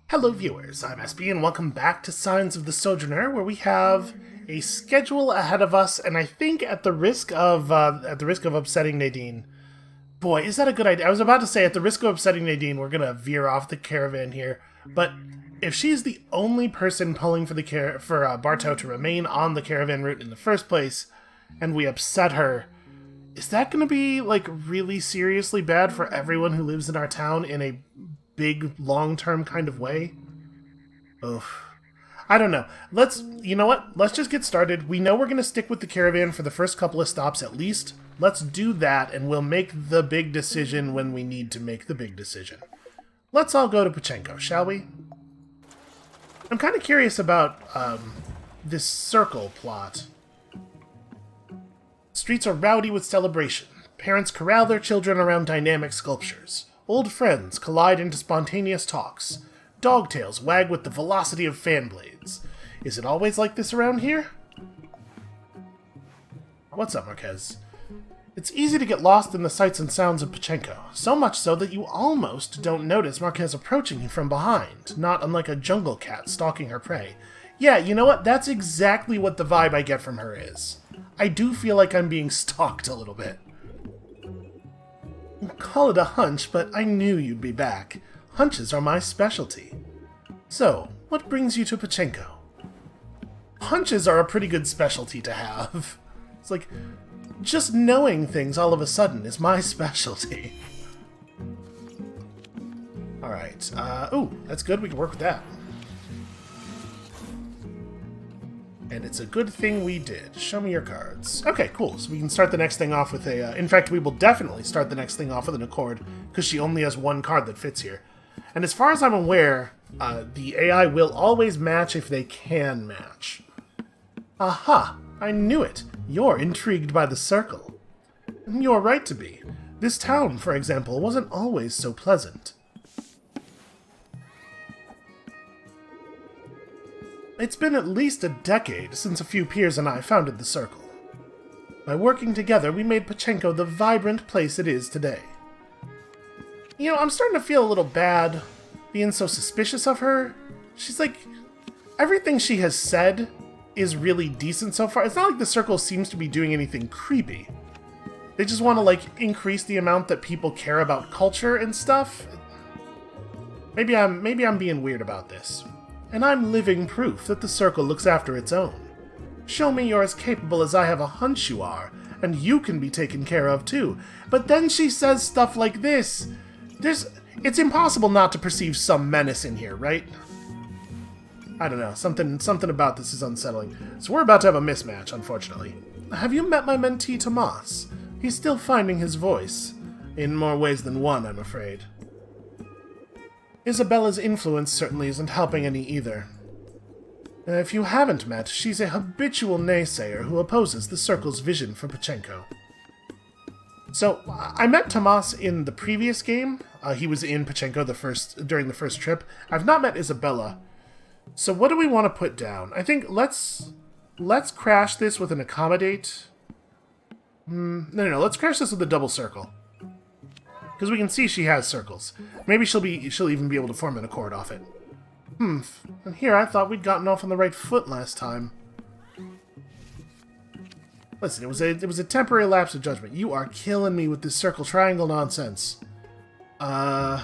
Hello viewers, I'm SB and welcome back to Signs of the Sojourner, where we have a schedule ahead of us, and I think at the risk of upsetting Nadine. Boy, is that a good idea? I was about to say, at the risk of upsetting Nadine, we're gonna veer off the caravan here, but if she's the only person pulling for Bartow to remain on the caravan route in the first place, and we upset her, is that gonna be, like, really seriously bad for everyone who lives in our town in a big, long-term kind of way? Oof. I don't know. You know what? Let's just get started. We know we're going to stick with the caravan for the first couple of stops at least. Let's do that, and we'll make the big decision when we need to make the big decision. Let's all go to Pachenko, shall we? I'm kind of curious about this circle plot. Streets are rowdy with celebration. Parents corral their children around dynamic sculptures. Old friends collide into spontaneous talks. Dogtails wag with the velocity of fan blades. Is it always like this around here? What's up, Marquez? It's easy to get lost in the sights and sounds of Pachenko, so much so that you almost don't notice Marquez approaching you from behind, not unlike a jungle cat stalking her prey. Yeah, you know what? That's exactly what the vibe I get from her is. I do feel like I'm being stalked a little bit. Call it a hunch, but I knew you'd be back. Hunches are my specialty. So, what brings you to Pachenko? Hunches are a pretty good specialty to have. It's like, just knowing things all of a sudden is my specialty. Alright, ooh, that's good, we can work with that. And it's a good thing we did. Show me your cards. Okay, cool. So we can start the next thing off with a... in fact, we will definitely start the next thing off with an Accord, because she only has one card that fits here. And as far as I'm aware, the AI will always match if they can match. Aha! I knew it! You're intrigued by the circle. You're right to be. This town, for example, wasn't always so pleasant. It's been at least a decade since a few peers and I founded the Circle. By working together, we made Pachenko the vibrant place it is today. You know, I'm starting to feel a little bad being so suspicious of her. She's like, everything she has said is really decent so far. It's not like the Circle seems to be doing anything creepy. They just want to, like, increase the amount that people care about culture and stuff. Maybe I'm being weird about this. And I'm living proof that the Circle looks after its own. Show me you're as capable as I have a hunch you are, and you can be taken care of too. But then she says stuff like this. It's impossible not to perceive some menace in here, right? I don't know, something about this is unsettling. So we're about to have a mismatch, unfortunately. Have you met my mentee, Tomas? He's still finding his voice. In more ways than one, I'm afraid. Isabella's influence certainly isn't helping any either. If you haven't met, she's a habitual naysayer who opposes the Circle's vision for Pachenko. So, I met Tomas in the previous game. He was in Pachenko during the first trip. I've not met Isabella. So what do we want to put down? I think let's crash this with an accommodate. No, let's crash this with a double circle. Because we can see she has circles. Maybe she'll even be able to form an Accord off it. And here I thought we'd gotten off on the right foot last time. Listen, it was a temporary lapse of judgment. You are killing me with this circle triangle nonsense. Boy,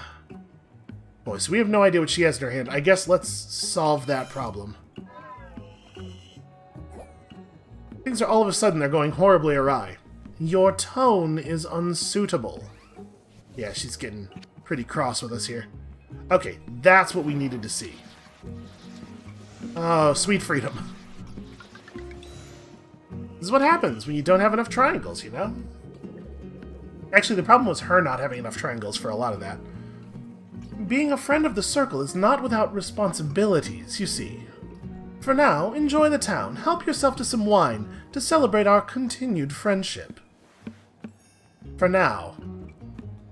so we have no idea what she has in her hand. I guess let's solve that problem. Things are all of a sudden they're going horribly awry. Your tone is unsuitable. Yeah, she's getting pretty cross with us here. Okay, that's what we needed to see. Oh, sweet freedom. This is what happens when you don't have enough triangles, you know? Actually, the problem was her not having enough triangles for a lot of that. Being a friend of the Circle is not without responsibilities, you see. For now, enjoy the town. Help yourself to some wine to celebrate our continued friendship. For now.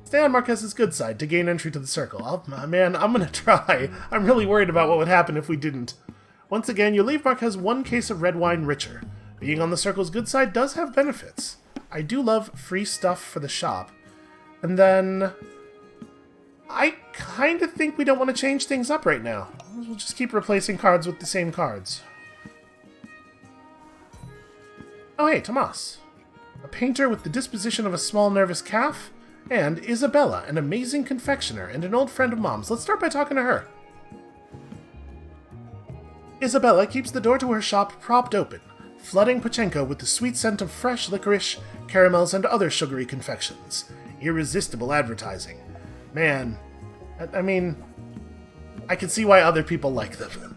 Stay on Marquez's good side to gain entry to the Circle. Man, I'm gonna try. I'm really worried about what would happen if we didn't. Once again, you leave Marquez one case of red wine richer. Being on the Circle's good side does have benefits. I do love free stuff for the shop. And then... I kind of think we don't want to change things up right now. We'll just keep replacing cards with the same cards. Oh hey, Tomas. A painter with the disposition of a small nervous calf, and Isabella, an amazing confectioner and an old friend of Mom's. Let's start by talking to her. Isabella keeps the door to her shop propped open, flooding Pachenko with the sweet scent of fresh licorice, caramels, and other sugary confections. Irresistible advertising. Man, I mean, I can see why other people like them.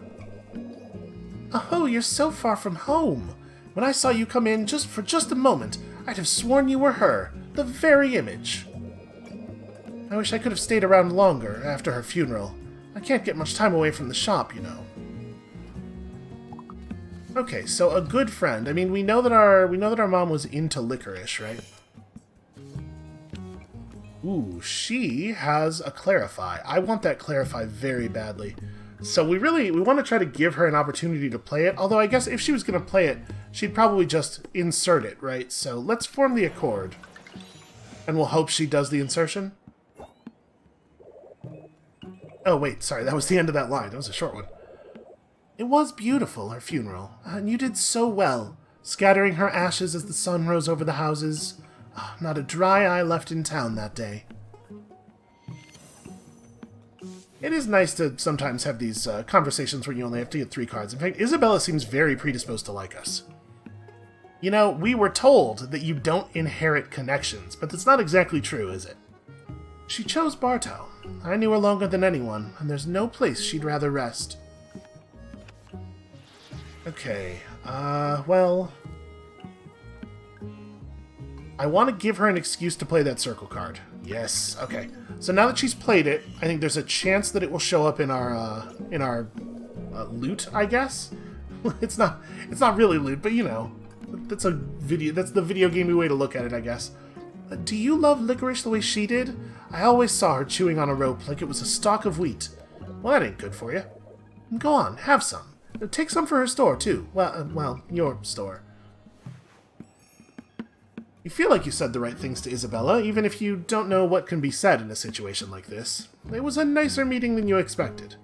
Oh, you're so far from home. When I saw you come in for just a moment, I'd have sworn you were her, the very image. I wish I could have stayed around longer after her funeral. I can't get much time away from the shop, you know. Okay, so a good friend. I mean, we know that our mom was into licorice, right? Ooh, she has a Clarify. I want that Clarify very badly. So we want to try to give her an opportunity to play it. Although I guess if she was going to play it, she'd probably just insert it, right? So let's form the accord. And we'll hope she does the insertion. Oh, wait, sorry, that was the end of that line. That was a short one. It was beautiful, her funeral, and you did so well, scattering her ashes as the sun rose over the houses. Not a dry eye left in town that day. It is nice to sometimes have these conversations where you only have to get 3 cards. In fact, Isabella seems very predisposed to like us. You know, we were told that you don't inherit connections, but that's not exactly true, is it? She chose Bartow. I knew her longer than anyone, and there's no place she'd rather rest. Okay, well... I want to give her an excuse to play that circle card. Yes, okay. So now that she's played it, I think there's a chance that it will show up in our loot, I guess? It's not really loot, but you know. That's the video gamey way to look at it, I guess. Do you love licorice the way she did? I always saw her chewing on a rope like it was a stalk of wheat. Well, that ain't good for you. Go on, have some. Take some for her store, too. Well, your store. You feel like you said the right things to Isabella, even if you don't know what can be said in a situation like this. It was a nicer meeting than you expected.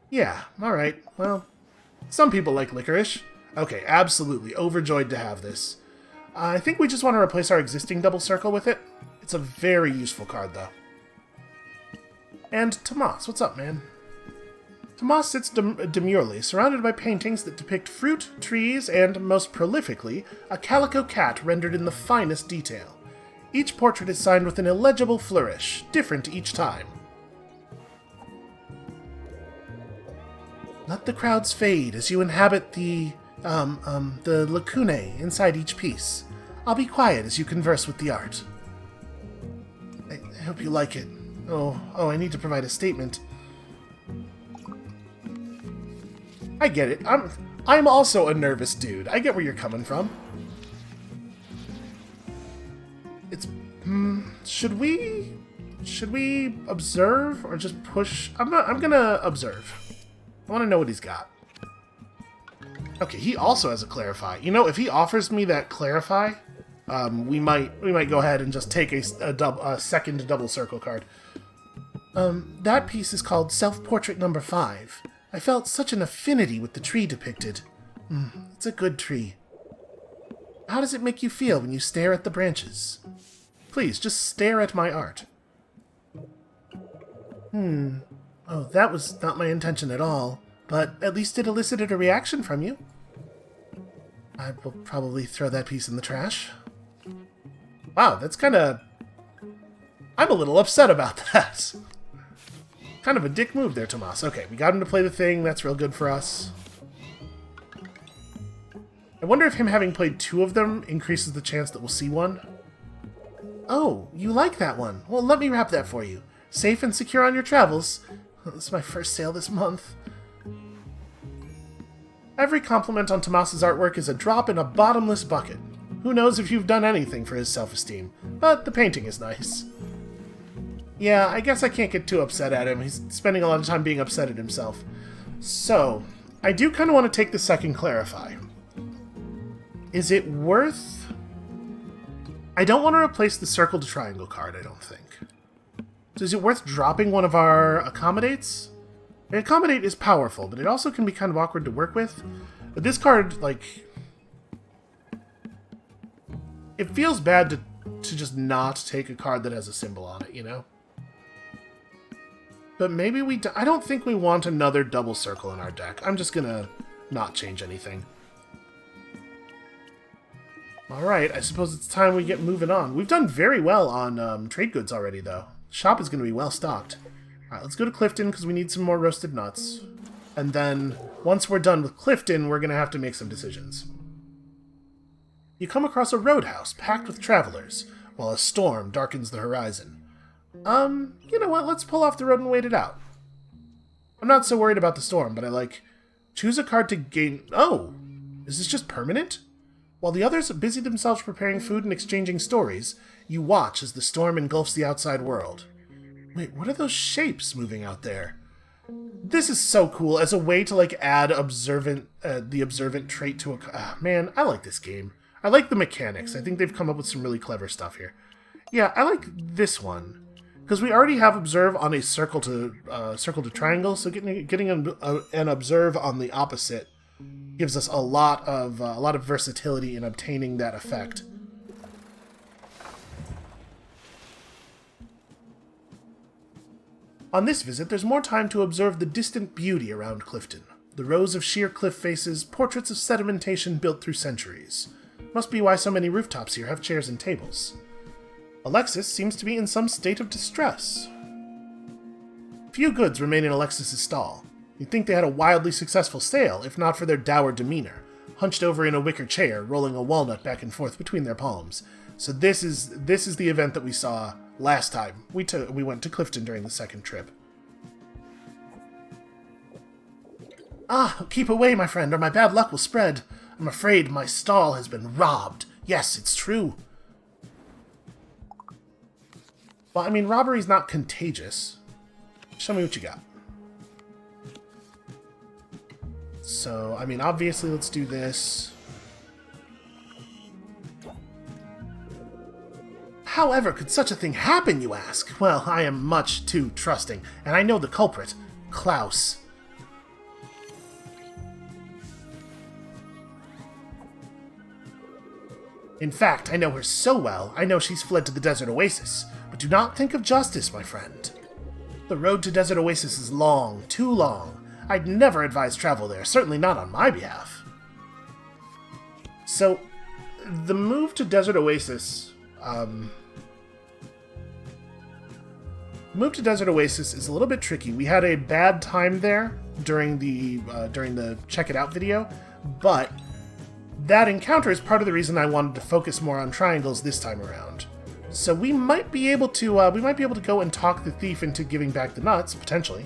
Yeah, alright. Well, some people like licorice. Okay, absolutely. Overjoyed to have this. I think we just want to replace our existing double circle with it. It's a very useful card, though. And Tomas, what's up, man? Tomas sits demurely, surrounded by paintings that depict fruit, trees, and, most prolifically, a calico cat rendered in the finest detail. Each portrait is signed with an illegible flourish, different each time. Let the crowds fade as you inhabit the lacunae inside each piece. I'll be quiet as you converse with the art. I hope you like it. Oh, I need to provide a statement. I get it. I'm also a nervous dude. I get where you're coming from. It's should we observe or just push? I'm gonna observe. I want to know what he's got. Okay, he also has a Clarify. You know, if he offers me that Clarify, we might go ahead and just take a second double circle card. That piece is called Self-Portrait Number 5. I felt such an affinity with the tree depicted. It's a good tree. How does it make you feel when you stare at the branches? Please, just stare at my art. Oh, that was not my intention at all, but at least it elicited a reaction from you. I will probably throw that piece in the trash. Wow, that's kinda... I'm a little upset about that. Kind of a dick move there, Tomas. Okay, we got him to play the thing. That's real good for us. I wonder if him having played 2 of them increases the chance that we'll see one. Oh, you like that one. Well, let me wrap that for you. Safe and secure on your travels. This is my first sale this month. Every compliment on Tomas's artwork is a drop in a bottomless bucket. Who knows if you've done anything for his self-esteem, but the painting is nice. Yeah, I guess I can't get too upset at him. He's spending a lot of time being upset at himself. So, I do kind of want to take the second Clarify. Is it worth... I don't want to replace the circle to triangle card, I don't think. So is it worth dropping one of our accommodates? An accommodate is powerful, but it also can be kind of awkward to work with. But this card, like... It feels bad to just not take a card that has a symbol on it, you know? But maybe I don't think we want another double circle in our deck. I'm just gonna not change anything. Alright, I suppose it's time we get moving on. We've done very well on trade goods already, though. Shop is gonna be well stocked. Alright, let's go to Clifton because we need some more roasted nuts. And then, once we're done with Clifton, we're gonna have to make some decisions. You come across a roadhouse packed with travelers, while a storm darkens the horizon. You know what, let's pull off the road and wait it out. I'm not so worried about the storm, but choose a card to gain... Oh! Is this just permanent? While the others busy themselves preparing food and exchanging stories, you watch as the storm engulfs the outside world. Wait, what are those shapes moving out there? This is so cool, as a way to, add the observant trait to a... man, I like this game. I like the mechanics. I think they've come up with some really clever stuff here. Yeah, I like this one. Because we already have observe on a circle to triangle, so getting an observe on the opposite gives us a lot of versatility in obtaining that effect. On this visit, there's more time to observe the distant beauty around Clifton. The rows of sheer cliff faces, portraits of sedimentation built through centuries. Must be why so many rooftops here have chairs and tables. Alexis seems to be in some state of distress. Few goods remain in Alexis's stall. You'd think they had a wildly successful sale, if not for their dour demeanor, hunched over in a wicker chair, rolling a walnut back and forth between their palms. So this is the event that we saw last time we went to Clifton during the second trip. Ah, keep away, my friend, or my bad luck will spread. I'm afraid my stall has been robbed. Yes, it's true. Well, I mean, robbery's not contagious. Show me what you got. So, I mean, obviously, let's do this. However, could such a thing happen, you ask? Well, I am much too trusting, and I know the culprit, Klaus. In fact, I know her so well, I know she's fled to the Desert Oasis. But do not think of justice, my friend. The road to Desert Oasis is long, too long. I'd never advise travel there, certainly not on my behalf. So, the move to Desert Oasis... move to Desert Oasis is a little bit tricky. We had a bad time there during the Check It Out video, but that encounter is part of the reason I wanted to focus more on triangles this time around. So we might be able to go and talk the thief into giving back the nuts, potentially.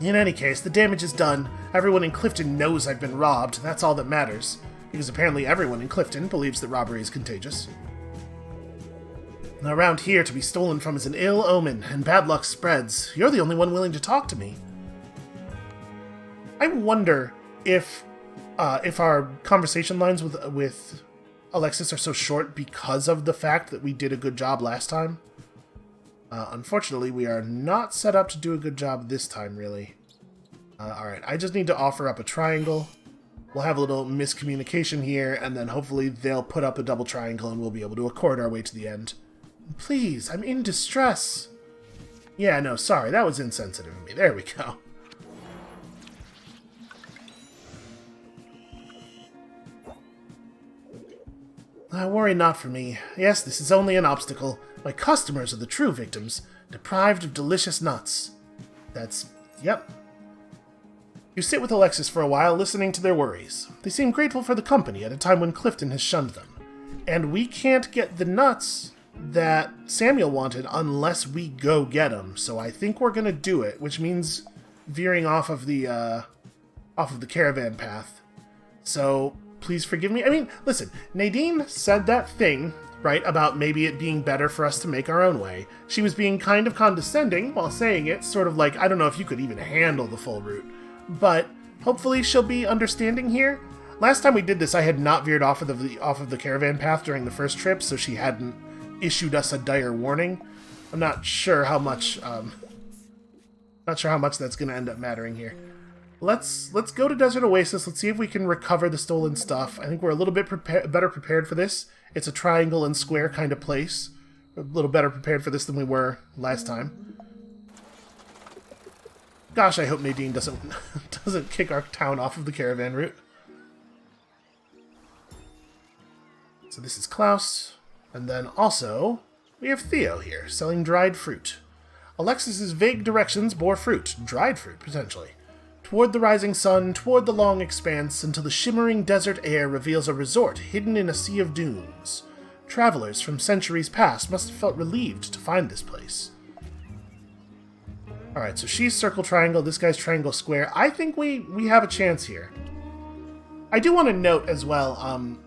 In any case, the damage is done. Everyone in Clifton knows I've been robbed. That's all that matters, because apparently everyone in Clifton believes that robbery is contagious. Around here, to be stolen from is an ill omen, and bad luck spreads. You're the only one willing to talk to me. I wonder if our conversation lines with Alexis are so short because of the fact that we did a good job last time. Unfortunately, we are not set up to do a good job this time, really. Alright, I just need to offer up a triangle. We'll have a little miscommunication here, and then hopefully they'll put up a double triangle and we'll be able to accord our way to the end. Please, I'm in distress. Yeah, no, sorry, that was insensitive of me. There we go. Worry not for me. Yes, this is only an obstacle. My customers are the true victims, deprived of delicious nuts. Yep. You sit with Alexis for a while, listening to their worries. They seem grateful for the company at a time when Clifton has shunned them. And we can't get the nuts that Samuel wanted unless we go get them, so I think we're gonna do it, which means veering off of the caravan path. So... please forgive me. I mean, listen, Nadine said that thing, right, about maybe it being better for us to make our own way. She was being kind of condescending while saying it, sort of like, I don't know if you could even handle the full route. But hopefully she'll be understanding here. Last time we did this, I had not veered off of the caravan path during the first trip, so she hadn't issued us a dire warning. I'm not sure how much, not sure how much that's going to end up mattering here. Let's go to Desert Oasis. Let's see if we can recover the stolen stuff. I think we're a little bit better prepared for this. It's a triangle and square kind of place. We're a little better prepared for this than we were last time. Gosh, I hope Nadine doesn't kick our town off of the caravan route. So this is Klaus, and then also we have Theo here, selling dried fruit. Alexis's vague directions bore fruit, dried fruit potentially, toward the rising sun, toward the long expanse, until the shimmering desert air reveals a resort hidden in a sea of dunes. Travelers from centuries past must have felt relieved to find this place. Alright, so she's circle triangle, this guy's triangle square. I think we have a chance here. I do want to note as well,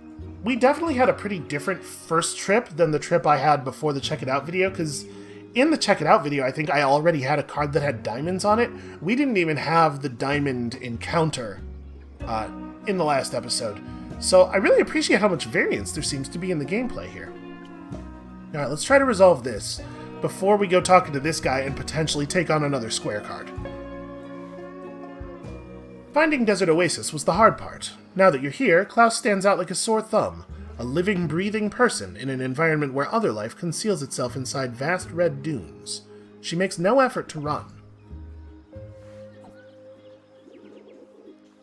we definitely had a pretty different first trip than the trip I had before the Check It Out video, because in the Check It Out video, I think I already had a card that had diamonds on it. We didn't even have the diamond encounter in the last episode. So I really appreciate how much variance there seems to be in the gameplay here. Alright, let's try to resolve this before we go talking to this guy and potentially take on another square card. Finding Desert Oasis was the hard part. Now that you're here, Klaus stands out like a sore thumb, a living, breathing person in an environment where other life conceals itself inside vast red dunes. She makes no effort to run.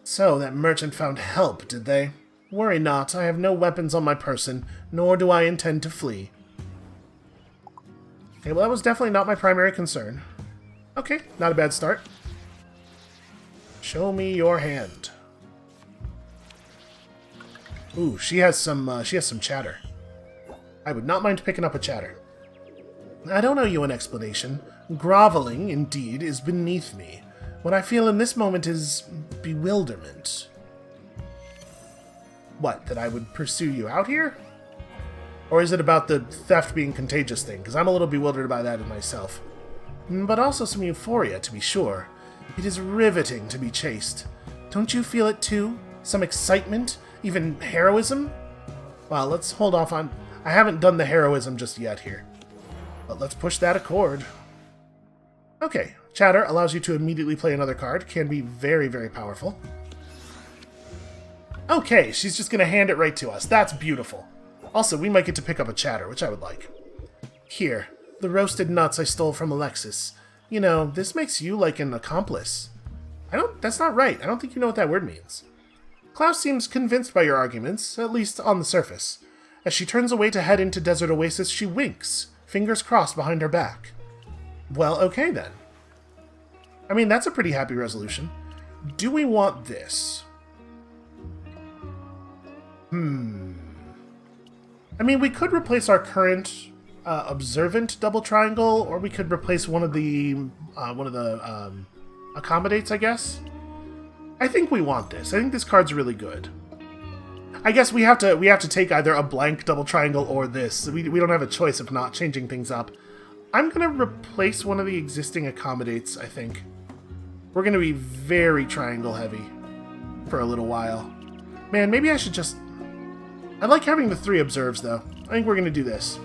So, that merchant found help, did they? Worry not, I have no weapons on my person, nor do I intend to flee. Okay, well that was definitely not my primary concern. Okay, not a bad start. Show me your hand. Ooh, she has some chatter. I would not mind picking up a chatter. I don't owe you an explanation. Groveling, indeed, is beneath me. What I feel in this moment is bewilderment. What, that I would pursue you out here? Or is it about the theft being contagious thing? Because I'm a little bewildered by that in myself. But also some euphoria, to be sure. It is riveting to be chased. Don't you feel it too? Some excitement? Even heroism? Well, let's hold off on... I haven't done the heroism just yet here. But let's push that accord. Okay, chatter allows you to immediately play another card. Can be very, very powerful. Okay, she's just going to hand it right to us. That's beautiful. Also, we might get to pick up a chatter, which I would like. Here, the roasted nuts I stole from Alexis. You know, this makes you like an accomplice. That's not right. I don't think you know what that word means. Klaus seems convinced by your arguments, at least on the surface. As she turns away to head into Desert Oasis, she winks, fingers crossed behind her back. Well, okay then. I mean, that's a pretty happy resolution. Do we want this? I mean, we could replace our current observant double triangle, or we could replace one of the accommodates, I guess. I think we want this. I think this card's really good. I guess we have to take either a blank double triangle or this. We don't have a choice of not changing things up. I'm gonna replace one of the existing accommodates, I think. We're gonna be very triangle heavy for a little while. Man, maybe I should just... I like having the 3 observes, though. I think we're going to do this.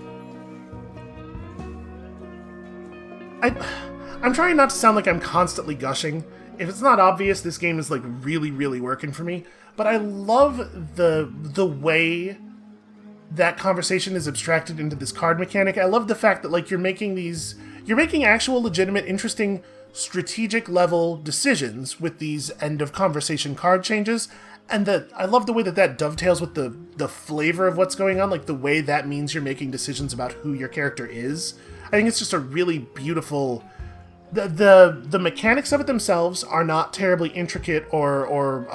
I'm trying not to sound like I'm constantly gushing. If it's not obvious, this game is, like, really, really working for me. But I love the way that conversation is abstracted into this card mechanic. I love the fact that, like, you're making actual, legitimate, interesting, strategic-level decisions with these end-of-conversation card changes. And I love the way that dovetails with the flavor of what's going on, like the way that means you're making decisions about who your character is. I think it's just a really beautiful... The mechanics of it themselves are not terribly intricate or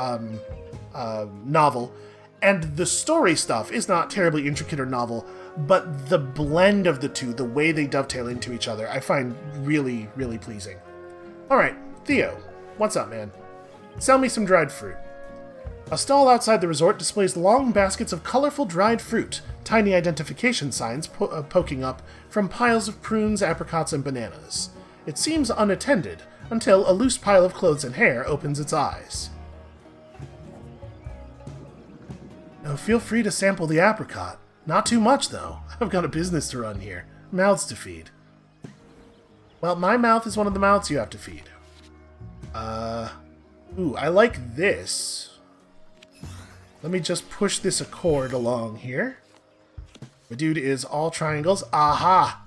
novel, and the story stuff is not terribly intricate or novel, but the blend of the two, the way they dovetail into each other, I find really, really pleasing. Alright, Theo, what's up, man? Sell me some dried fruit. A stall outside the resort displays long baskets of colorful dried fruit, tiny identification signs poking up from piles of prunes, apricots, and bananas. It seems unattended, until a loose pile of clothes and hair opens its eyes. Now feel free to sample the apricot. Not too much, though. I've got a business to run here. Mouths to feed. Well, my mouth is one of the mouths you have to feed. Ooh, I like this. Let me just push this accord along here. The dude is all triangles. Aha!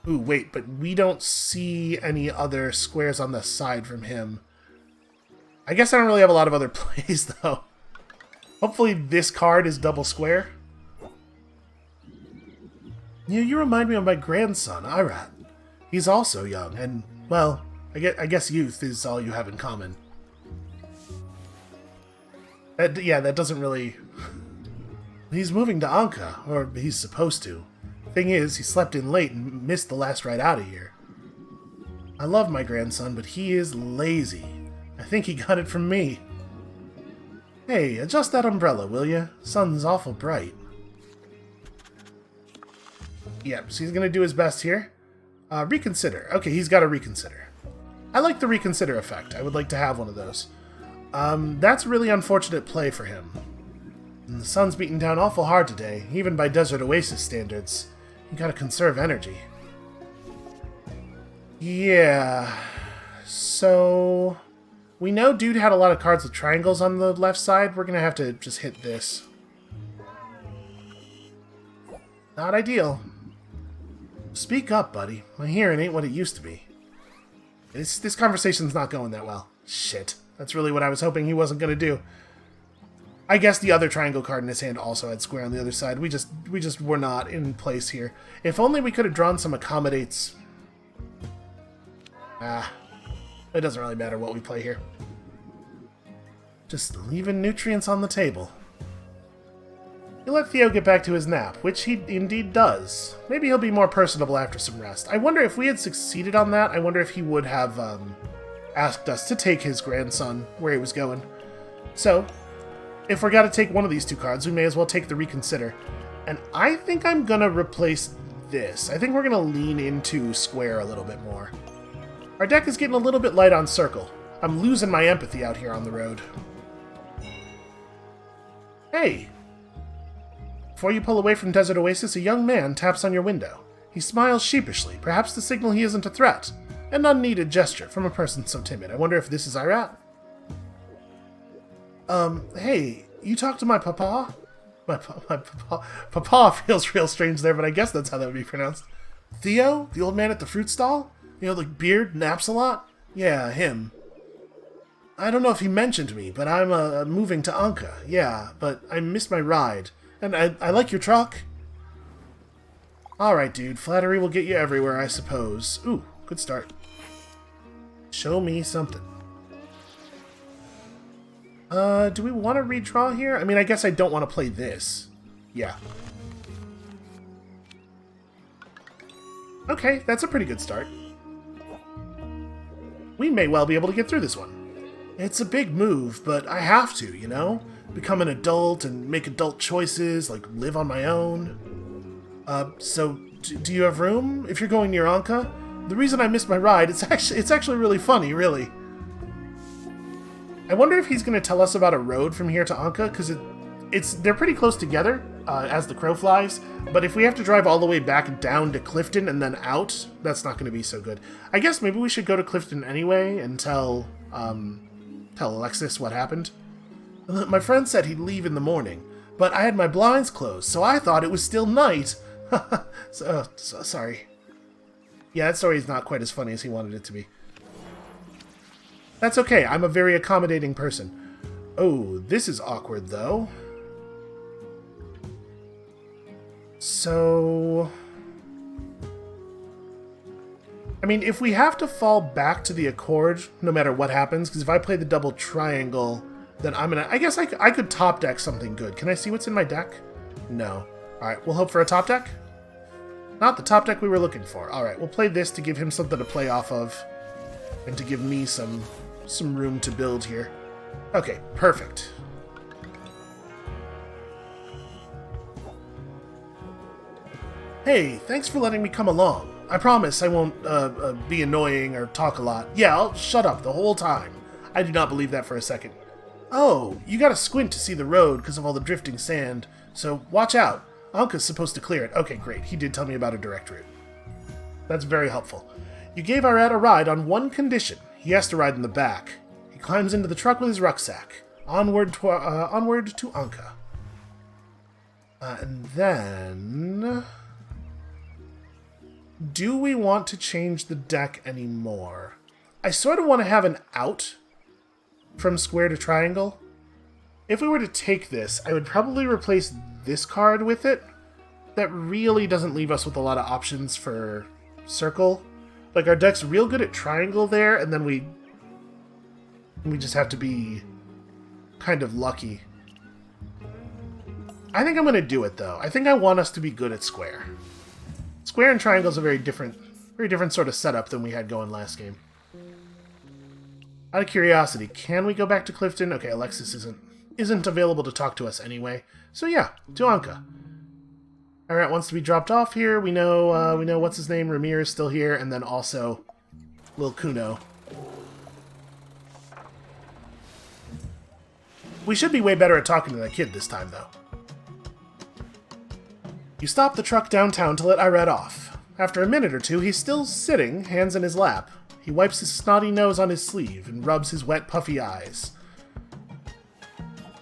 Ooh, wait, but we don't see any other squares on the side from him. I guess I don't really have a lot of other plays, though. Hopefully this card is double square. You remind me of my grandson, Irat. He's also young, and, well, I guess youth is all you have in common. Yeah, that doesn't really... He's moving to Anka, or he's supposed to. Thing is, he slept in late and missed the last ride out of here. I love my grandson, but he is lazy. I think he got it from me. Hey, adjust that umbrella, will ya? Sun's awful bright. Yep, so he's gonna do his best here. Reconsider. Okay, he's got to reconsider. I like the reconsider effect. I would like to have one of those. That's a really unfortunate play for him. And the sun's beating down awful hard today, even by Desert Oasis standards. You gotta conserve energy. Yeah. So... we know dude had a lot of cards with triangles on the left side. We're gonna have to just hit this. Not ideal. Speak up, buddy. My hearing ain't what it used to be. This conversation's not going that well. Shit. That's really what I was hoping he wasn't gonna do. I guess the other triangle card in his hand also had square on the other side. We just were not in place here. If only we could have drawn some accommodates. It doesn't really matter what we play here. Just leaving nutrients on the table. You let Theo get back to his nap, which he indeed does. Maybe he'll be more personable after some rest. I wonder if we had succeeded on that, I wonder if he would have asked us to take his grandson where he was going. So, if we're gonna take one of these two cards, we may as well take the Reconsider. And I think I'm gonna replace this. I think we're gonna lean into Square a little bit more. Our deck is getting a little bit light on Circle. I'm losing my empathy out here on the road. Hey! Before you pull away from Desert Oasis, a young man taps on your window. He smiles sheepishly, perhaps to signal he isn't a threat. An unneeded gesture from a person so timid. I wonder if this is Irat? Hey, you talked to my papa? My papa? Papa feels real strange there, but I guess that's how that would be pronounced. Theo? The old man at the fruit stall? You know, the beard, naps a lot? Yeah, him. I don't know if he mentioned me, but I'm moving to Anka. Yeah, but I missed my ride. And I like your truck. Alright, dude. Flattery will get you everywhere, I suppose. Ooh, good start. Show me something. Do we want to redraw here? I mean, I guess I don't want to play this. Yeah. Okay, that's a pretty good start. We may well be able to get through this one. It's a big move, but I have to, you know? Become an adult and make adult choices, like live on my own. So, do you have room if you're going near Anka? The reason I missed my ride, it's actually really funny, really. I wonder if he's going to tell us about a road from here to Anka, because they're pretty close together, as the crow flies, but if we have to drive all the way back down to Clifton and then out, that's not going to be so good. I guess maybe we should go to Clifton anyway and tell Alexis what happened. My friend said he'd leave in the morning, but I had my blinds closed, so I thought it was still night. Sorry. Yeah, that story's not quite as funny as he wanted it to be. That's okay, I'm a very accommodating person. Oh, this is awkward, though. So... I mean, if we have to fall back to the Accord, no matter what happens, because if I play the double triangle, then I'm gonna... I guess I could top deck something good. Can I see what's in my deck? No. Alright, we'll hope for a top deck? Not the top deck we were looking for. Alright, we'll play this to give him something to play off of, and to give me some room to build here. Okay, perfect. Hey, thanks for letting me come along. I promise I won't be annoying or talk a lot. Yeah, I'll shut up the whole time. I do not believe that for a second. Oh, you gotta squint to see the road because of all the drifting sand, so watch out. Anka's supposed to clear it. Okay, great. He did tell me about a direct route. That's very helpful. You gave Irad a ride on one condition. He has to ride in the back. He climbs into the truck with his rucksack. Onward to Anka. And then... do we want to change the deck anymore? I sort of want to have an out from square to triangle. If we were to take this, I would probably replace this card with it. That really doesn't leave us with a lot of options for circle. Like, our deck's real good at triangle there, and then we just have to be kind of lucky. I think I'm going to do it, though. I think I want us to be good at square. Square and triangle is a very different sort of setup than we had going last game. Out of curiosity, can we go back to Clifton? Okay, Alexis isn't available to talk to us anyway. So yeah, to Anka. Alright, wants to be dropped off here. We know what's his name, Ramir is still here, and then also Lil Kuno. We should be way better at talking to that kid this time, though. You stop the truck downtown to let Irad off. After a minute or two, he's still sitting, hands in his lap. He wipes his snotty nose on his sleeve and rubs his wet, puffy eyes.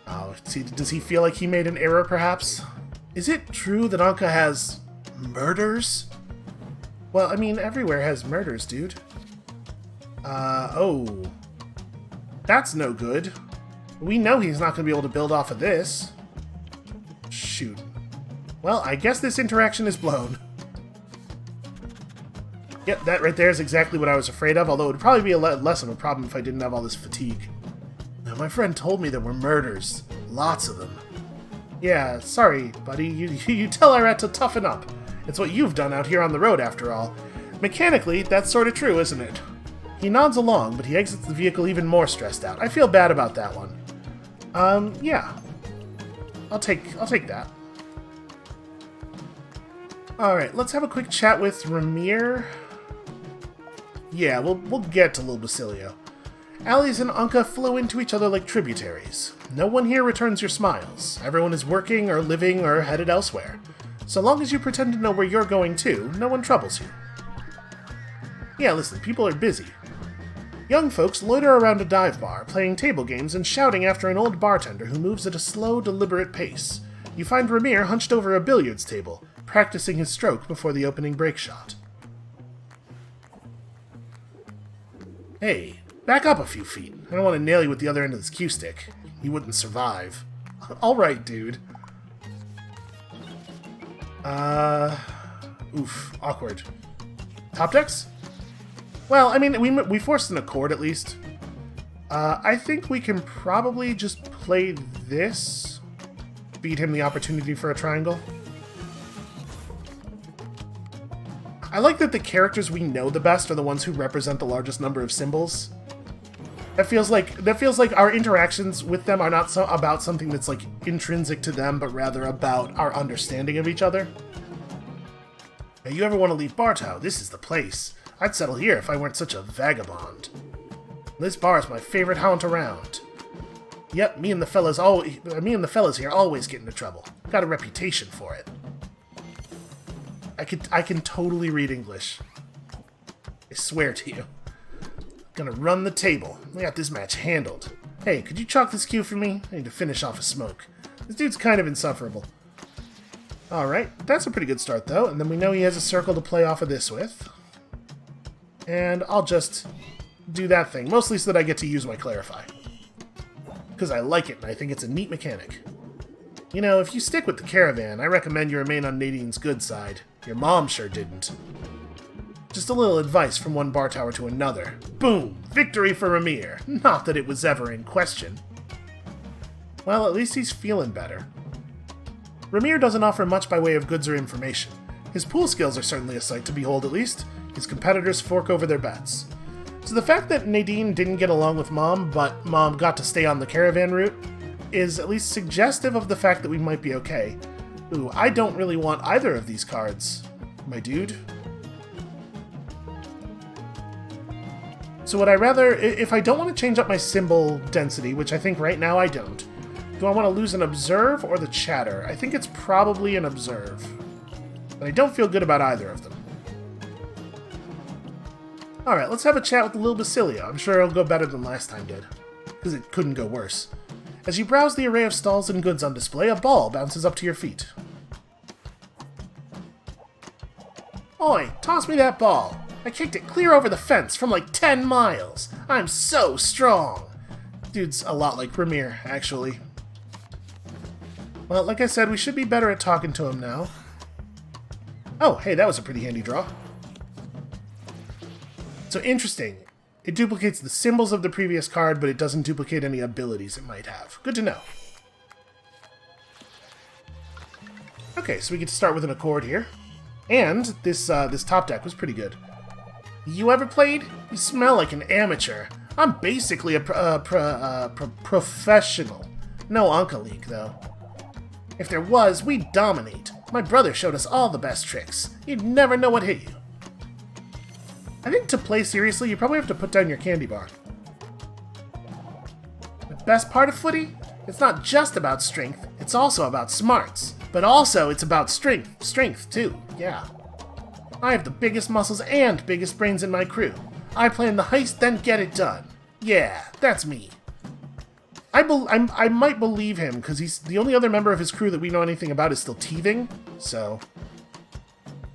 Oh, does he feel like he made an error, perhaps? Is it true that Anka has... murders? Well, I mean, everywhere has murders, dude. Oh. That's no good. We know he's not going to be able to build off of this. Shoot. Well, I guess this interaction is blown. Yep, that right there is exactly what I was afraid of, although it would probably be less of a problem if I didn't have all this fatigue. Now, my friend told me there were murders. Lots of them. Yeah, sorry, buddy. You tell Irad to toughen up. It's what you've done out here on the road, after all. Mechanically, that's sort of true, isn't it? He nods along, but he exits the vehicle even more stressed out. I feel bad about that one. Yeah. I'll take that. Alright, let's have a quick chat with Ramir. Yeah, we'll get to Lil Basilio. Alice and Anka flow into each other like tributaries. No one here returns your smiles. Everyone is working or living or headed elsewhere. So long as you pretend to know where you're going to, no one troubles you. Yeah, listen, people are busy. Young folks loiter around a dive bar, playing table games and shouting after an old bartender who moves at a slow, deliberate pace. You find Ramir hunched over a billiards table, practicing his stroke before the opening break shot. Hey, back up a few feet. I don't want to nail you with the other end of this cue stick. You wouldn't survive. Alright, dude. Oof, awkward. Top decks? Well, I mean, we forced an accord at least. I think we can probably just play this. Beat him the opportunity for a triangle. I like that the characters we know the best are the ones who represent the largest number of symbols. That feels like our interactions with them are not about something that's like intrinsic to them, but rather about our understanding of each other. Hey, you ever want to leave Bartow? This is the place. I'd settle here if I weren't such a vagabond. This bar is my favorite haunt around. Yep, me and the fellas here always get into trouble. Got a reputation for it. I can totally read English. I swear to you. Gonna run the table. We got this match handled. Hey, could you chalk this cue for me? I need to finish off a smoke. This dude's kind of insufferable. Alright, that's a pretty good start though, and then we know he has a circle to play off of this with. And I'll just do that thing, mostly so that I get to use my Clarify. Because I like it, and I think it's a neat mechanic. You know, if you stick with the caravan, I recommend you remain on Nadine's good side. Your mom sure didn't. Just a little advice from one bar tower to another. Boom! Victory for Ramir! Not that it was ever in question. Well, at least he's feeling better. Ramir doesn't offer much by way of goods or information. His pool skills are certainly a sight to behold at least. His competitors fork over their bets. So the fact that Nadine didn't get along with Mom, but Mom got to stay on the caravan route, is at least suggestive of the fact that we might be okay. Ooh, I don't really want either of these cards, my dude. So would I rather, if I don't want to change up my symbol density, which I think right now I don't, do I want to lose an Observe or the Chatter? I think it's probably an Observe. But I don't feel good about either of them. Alright, let's have a chat with the little Basilio. I'm sure it'll go better than last time did. Because it couldn't go worse. As you browse the array of stalls and goods on display, a ball bounces up to your feet. Oi, toss me that ball! I kicked it clear over the fence from like 10 miles! I'm so strong! Dude's a lot like Ramir, actually. Well, like I said, we should be better at talking to him now. Oh, hey, that was a pretty handy draw. So interesting. It duplicates the symbols of the previous card, but it doesn't duplicate any abilities it might have. Good to know. Okay, so we get to start with an Accord here. And this top deck was pretty good. You ever played? You smell like an amateur. I'm basically a professional. No Unca League, though. If there was, we'd dominate. My brother showed us all the best tricks. You'd never know what hit you. I think to play seriously, you probably have to put down your candy bar. The best part of footy? It's not just about strength, it's also about smarts. But also, it's about strength. Strength, too. Yeah. I have the biggest muscles and biggest brains in my crew. I plan the heist, then get it done. Yeah, that's me. I might believe him, because he's the only other member of his crew that we know anything about is still teething, so...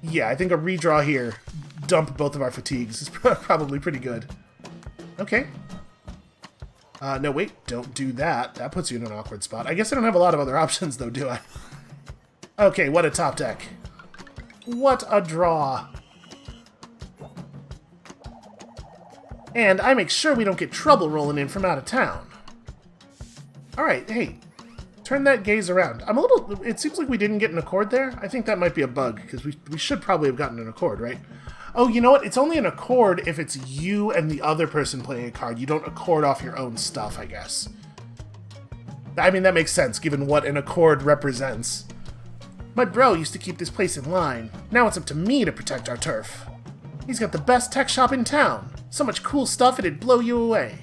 Yeah, I think a redraw here, dump both of our fatigues, is probably pretty good. Okay. No, wait, don't do that. That puts you in an awkward spot. I guess I don't have a lot of other options, though, do I? Okay, what a top deck. What a draw. And I make sure we don't get trouble rolling in from out of town. Alright, hey, turn that gaze around. I'm a little... It seems like we didn't get an Accord there. I think that might be a bug, because we should probably have gotten an Accord, right? Oh, you know what? It's only an Accord if it's you and the other person playing a card. You don't Accord off your own stuff, I guess. I mean, that makes sense, given what an Accord represents. My bro used to keep this place in line. Now it's up to me to protect our turf. He's got the best tech shop in town. So much cool stuff it'd blow you away.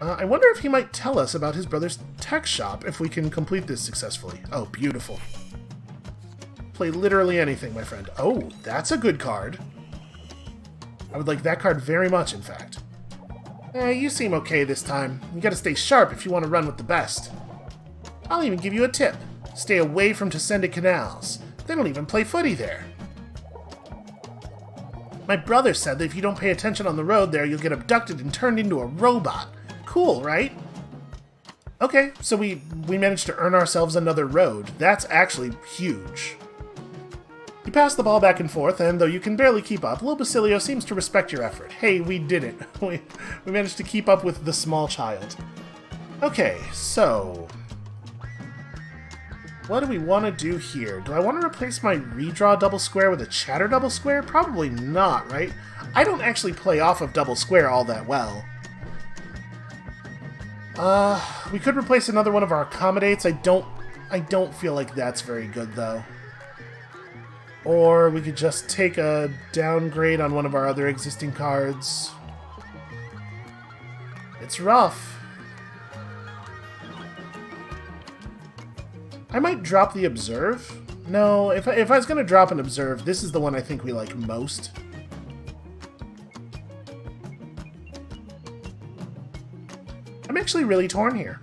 I wonder if he might tell us about his brother's tech shop if we can complete this successfully. Oh, beautiful. Play literally anything, my friend. Oh, that's a good card. I would like that card very much, in fact. You seem okay this time. You gotta stay sharp if you want to run with the best. I'll even give you a tip. Stay away from Tascenda Canals. They don't even play footy there. My brother said that if you don't pay attention on the road there, you'll get abducted and turned into a robot. Cool, right? Okay, so we managed to earn ourselves another road. That's actually huge. You pass the ball back and forth, and though you can barely keep up, Lil Basilio seems to respect your effort. Hey, we did it. We managed to keep up with the small child. Okay, so... what do we want to do here? Do I want to replace my redraw double square with a chatter double square? Probably not, right? I don't actually play off of double square all that well. We could replace another one of our accommodates. I don't feel like that's very good, though. Or we could just take a downgrade on one of our other existing cards. It's rough. I might drop the Observe. No, if I was going to drop an Observe, this is the one I think we like most. I'm actually really torn here.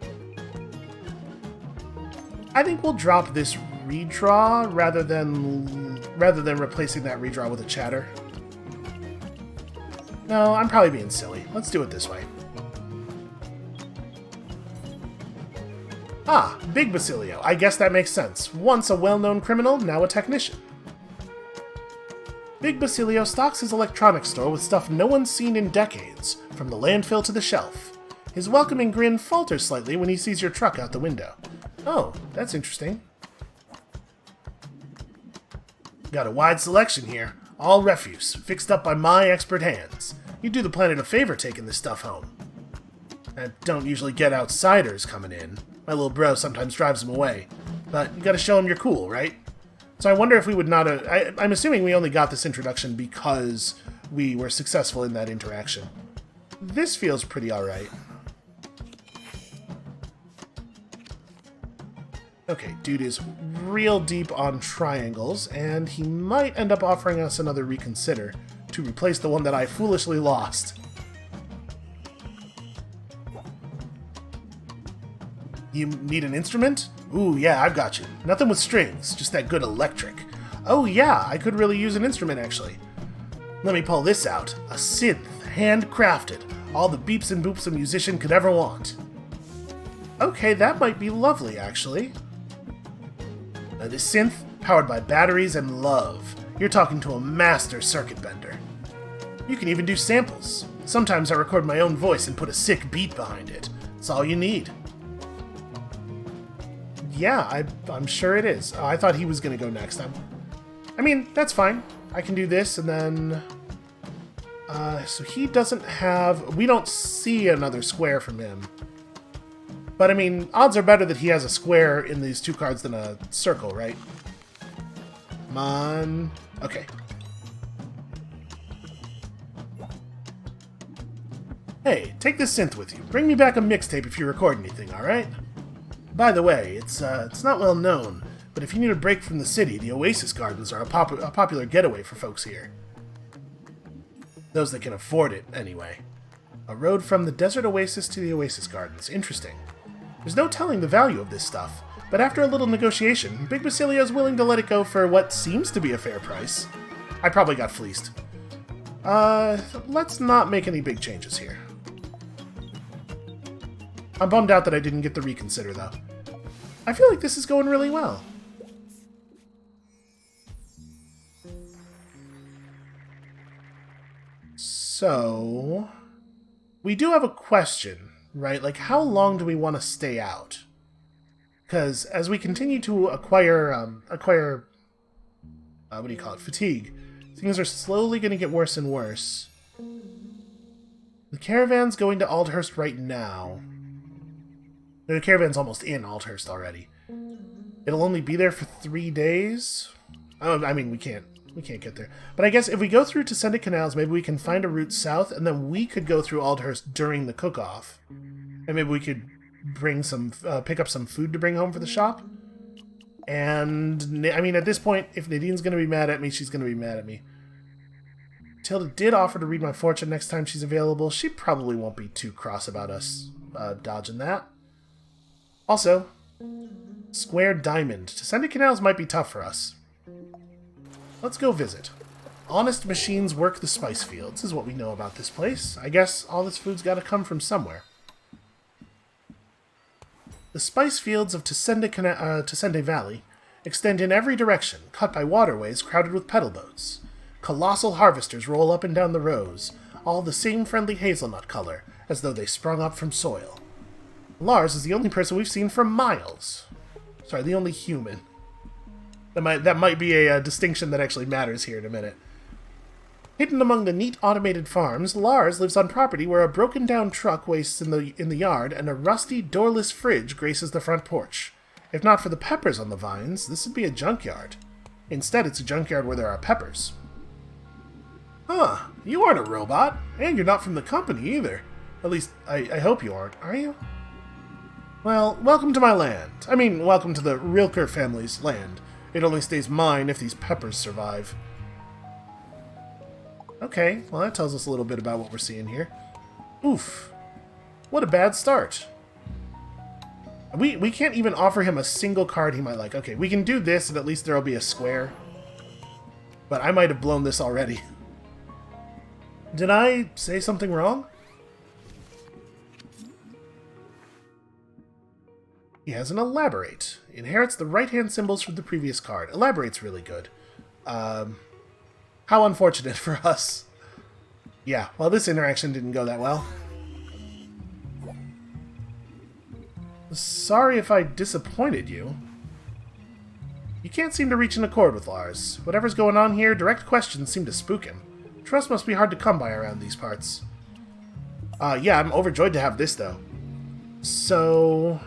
I think we'll drop this redraw rather than replacing that redraw with a chatter. No, I'm probably being silly. Let's do it this way. Ah, Big Basilio. I guess that makes sense. Once a well-known criminal, now a technician. Big Basilio stocks his electronics store with stuff no one's seen in decades, from the landfill to the shelf. His welcoming grin falters slightly when he sees your truck out the window. Oh, that's interesting. Got a wide selection here. All refuse, fixed up by my expert hands. You do the planet a favor taking this stuff home. I don't usually get outsiders coming in. My little bro sometimes drives them away. But you gotta show him you're cool, right? So I wonder if we would not have... I'm assuming we only got this introduction because we were successful in that interaction. This feels pretty alright. Okay, dude is real deep on triangles, and he might end up offering us another reconsider. to replace the one that I foolishly lost. You need an instrument? Ooh, yeah, I've got you. Nothing with strings, just that good electric. Oh yeah, I could really use an instrument, actually. Let me pull this out. A synth, handcrafted. All the beeps and boops a musician could ever want. Okay, that might be lovely, actually. Now, this synth, powered by batteries and love. You're talking to a master circuit bender. You can even do samples. Sometimes I record my own voice and put a sick beat behind it. It's all you need. Yeah, I'm sure it is. Oh, I thought he was going to go next. I mean, that's fine. I can do this, and then... so he doesn't have... We don't see another square from him. But, I mean, odds are better that he has a square in these two cards than a circle, right? Come on. Okay. Hey, take this synth with you. Bring me back a mixtape if you record anything, alright? By the way, it's not well known, but if you need a break from the city, the Oasis Gardens are a popular getaway for folks here. Those that can afford it, anyway. A road from the Desert Oasis to the Oasis Gardens. Interesting. There's no telling the value of this stuff, but after a little negotiation, Big Basilio's willing to let it go for what seems to be a fair price. I probably got fleeced. Let's not make any big changes here. I'm bummed out that I didn't get the reconsider, though. I feel like this is going really well. So... we do have a question, right? Like, how long do we want to stay out? Because as we continue to acquire what do you call it? Fatigue. Things are slowly going to get worse and worse. The caravan's going to Aldhurst right now. The caravan's almost in Aldhurst already. It'll only be there for 3 days. I mean, we can't get there. But I guess if we go through Descendant Canals, maybe we can find a route south, and then we could go through Aldhurst during the cook-off. And maybe we could bring some, pick up some food to bring home for the shop. And, I mean, at this point, if Nadine's going to be mad at me, she's going to be mad at me. Tilda did offer to read my fortune next time she's available. She probably won't be too cross about us dodging that. Also, Square Diamond. Descendant Canals might be tough for us. Let's go visit. Honest machines work the spice fields, is what we know about this place. I guess all this food's got to come from somewhere. The spice fields of Tsende Valley extend in every direction, cut by waterways crowded with pedal boats. Colossal harvesters roll up and down the rows, all the same friendly hazelnut color, as though they sprung up from soil. Lars is the only person we've seen for miles. Sorry, the only human. That might be a distinction that actually matters here in a minute. Hidden among the neat automated farms, Lars lives on property where a broken-down truck wastes in the yard and a rusty, doorless fridge graces the front porch. If not for the peppers on the vines, this would be a junkyard. Instead, it's a junkyard where there are peppers. Huh, you aren't a robot, and you're not from the company either. At least, I hope you aren't, are you? Well, welcome to my land. I mean, welcome to the Rilker family's land. It only stays mine if these peppers survive. Okay, well that tells us a little bit about what we're seeing here. Oof. What a bad start. We can't even offer him a single card he might like. Okay, we can do this and at least there'll be a square. But I might have blown this already. Did I say something wrong? He has an Elaborate. Inherits the right-hand symbols from the previous card. Elaborate's really good. How unfortunate for us. Yeah, well, this interaction didn't go that well. Sorry if I disappointed you. You can't seem to reach an accord with Lars. Whatever's going on here, direct questions seem to spook him. Trust must be hard to come by around these parts. Yeah, I'm overjoyed to have this, though. So...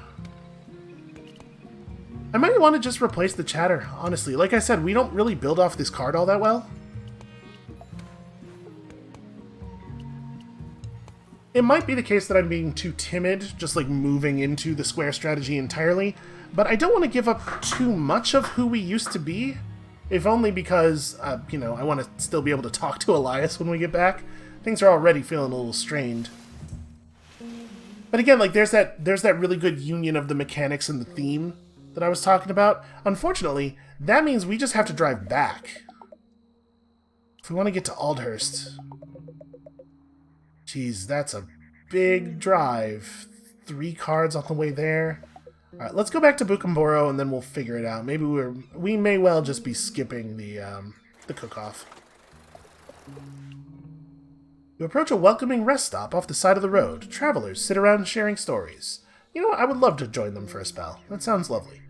I might want to just replace the chatter, honestly. Like I said, we don't really build off this card all that well. It might be the case that I'm being too timid, just like moving into the square strategy entirely, but I don't want to give up too much of who we used to be. If only because, you know, I want to still be able to talk to Elias when we get back. Things are already feeling a little strained. But again, like, there's that really good union of the mechanics and the theme that I was talking about. Unfortunately, that means we just have to drive back. If we want to get to Aldhurst... Jeez, that's a big drive. 3 cards on the way there. Alright, let's go back to Bukumboro and then we'll figure it out. Maybe we may well just be skipping the cook-off. You approach a welcoming rest stop off the side of the road. Travelers sit around sharing stories. You know what? I would love to join them for a spell. That sounds lovely.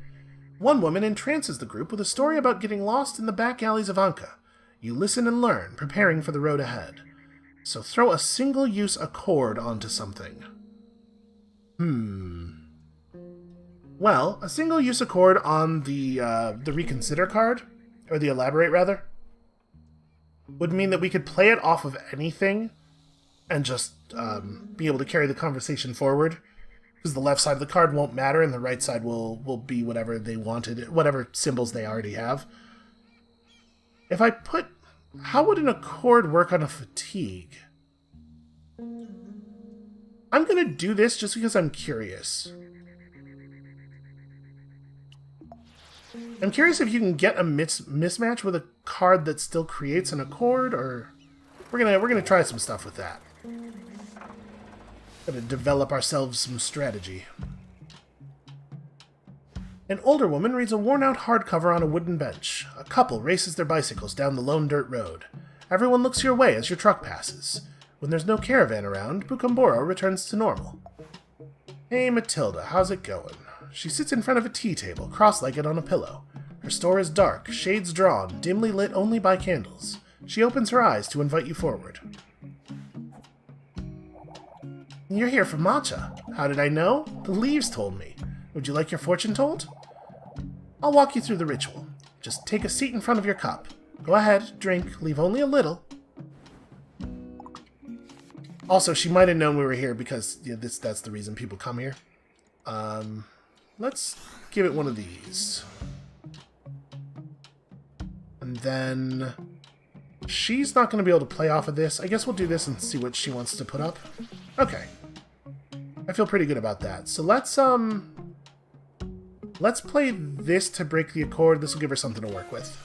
One woman entrances the group with a story about getting lost in the back alleys of Anka. You listen and learn, preparing for the road ahead. So throw a single-use accord onto something. Well, a single-use accord on the Reconsider card, or the Elaborate, rather, would mean that we could play it off of anything and just be able to carry the conversation forward. Because the left side of the card won't matter, and the right side will be whatever they wanted, whatever symbols they already have. If I put... How would an accord work on a fatigue? I'm going to do this just because I'm curious. I'm curious if you can get a mismatch with a card that still creates an accord, or... We're gonna try some stuff with that. Gonna develop ourselves some strategy. An older woman reads a worn-out hardcover on a wooden bench. A couple races their bicycles down the lone dirt road. Everyone looks your way as your truck passes. When there's no caravan around, Bukumboro returns to normal. Hey, Matilda, how's it going? She sits in front of a tea table, cross-legged on a pillow. Her store is dark, shades drawn, dimly lit only by candles. She opens her eyes to invite you forward. You're here for matcha. How did I know? The leaves told me. Would you like your fortune told? I'll walk you through the ritual. Just take a seat in front of your cup. Go ahead, drink, leave only a little. Also, she might have known we were here because that's the reason people come here. Let's give it one of these. And then... She's not going to be able to play off of this. I guess we'll do this and see what she wants to put up. Okay. I feel pretty good about that. So let's play this to break the accord. This will give her something to work with.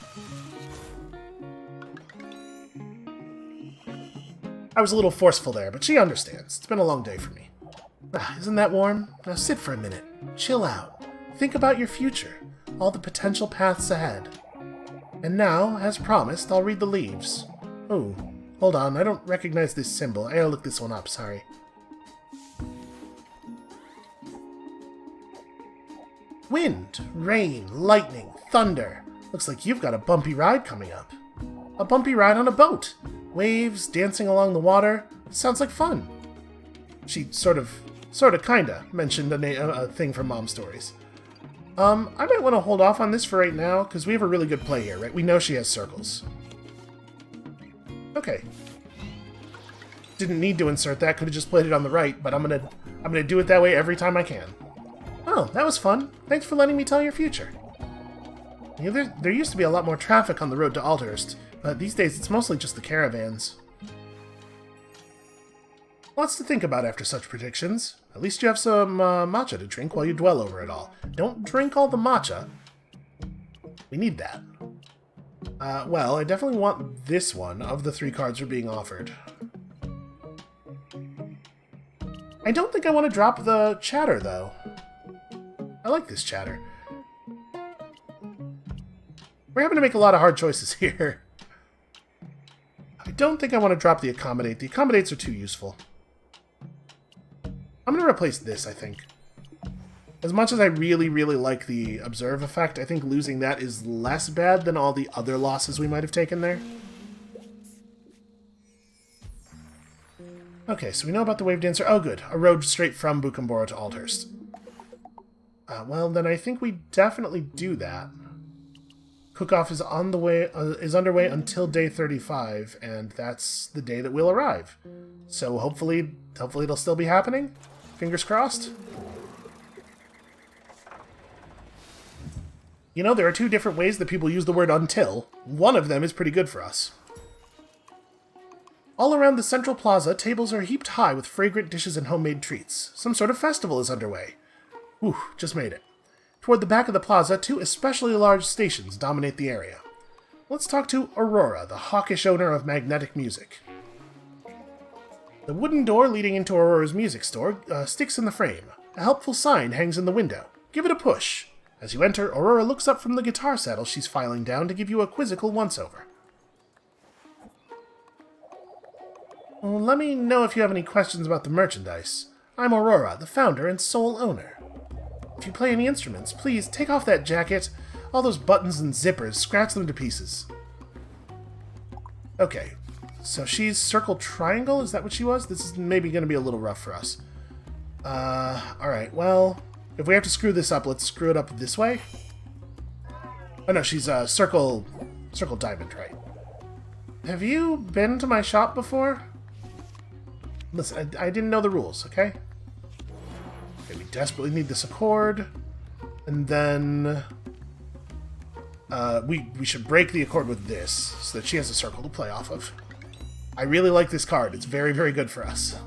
I was a little forceful there, but she understands. It's been a long day for me. Isn't that warm? Now sit for a minute. Chill out. Think about your future. All the potential paths ahead. And now, as promised, I'll read the leaves. Oh, hold on. I don't recognize this symbol. I gotta look this one up. Sorry. Wind, rain, lightning, thunder. Looks like you've got a bumpy ride coming up. A bumpy ride on a boat. Waves, dancing along the water. Sounds like fun. She sorta, kinda mentioned a thing from Mom Stories. I might want to hold off on this for right now, because we have a really good play here, right? We know she has circles. Okay. Didn't need to insert that, could have just played it on the right, but I'm gonna do it that way every time I can. Oh, that was fun. Thanks for letting me tell your future. You know, there used to be a lot more traffic on the road to Aldhurst, but these days it's mostly just the caravans. Lots to think about after such predictions. At least you have some matcha to drink while you dwell over it all. Don't drink all the matcha. We need that. Well, I definitely want this one of the 3 cards we're being offered. I don't think I want to drop the chatter, though. I like this chatter. We're having to make a lot of hard choices here. I don't think I want to drop the accommodate. The accommodates are too useful. I'm going to replace this, I think. As much as I really, really like the Observe effect, I think losing that is less bad than all the other losses we might have taken there. Okay, so we know about the Wave Dancer. Oh, good. A road straight from Bukumboro to Aldhurst. Well, then I think we definitely do that. Cook-off is underway until day 35, and that's the day that we'll arrive. So hopefully it'll still be happening. Fingers crossed. You know, there are two different ways that people use the word until. One of them is pretty good for us. All around the central plaza, tables are heaped high with fragrant dishes and homemade treats. Some sort of festival is underway. Whew, just made it. Toward the back of the plaza, two especially large stations dominate the area. Let's talk to Aurora, the hawkish owner of Magnetic Music. The wooden door leading into Aurora's music store sticks in the frame. A helpful sign hangs in the window. Give it a push. As you enter, Aurora looks up from the guitar saddle she's filing down to give you a quizzical once-over. Well, let me know if you have any questions about the merchandise. I'm Aurora, the founder and sole owner. If you play any instruments, please take off that jacket. All those buttons and zippers, scratch them to pieces. Okay, so she's Circle Triangle? Is that what she was? This is maybe going to be a little rough for us. Alright, well, if we have to screw this up, let's screw it up this way. Oh no, she's Circle Diamond, right? Have you been to my shop before? Listen, I didn't know the rules, okay? Okay, we desperately need this accord. And then... we should break the accord with this, so that she has a circle to play off of. I really like this card. It's very, very good for us.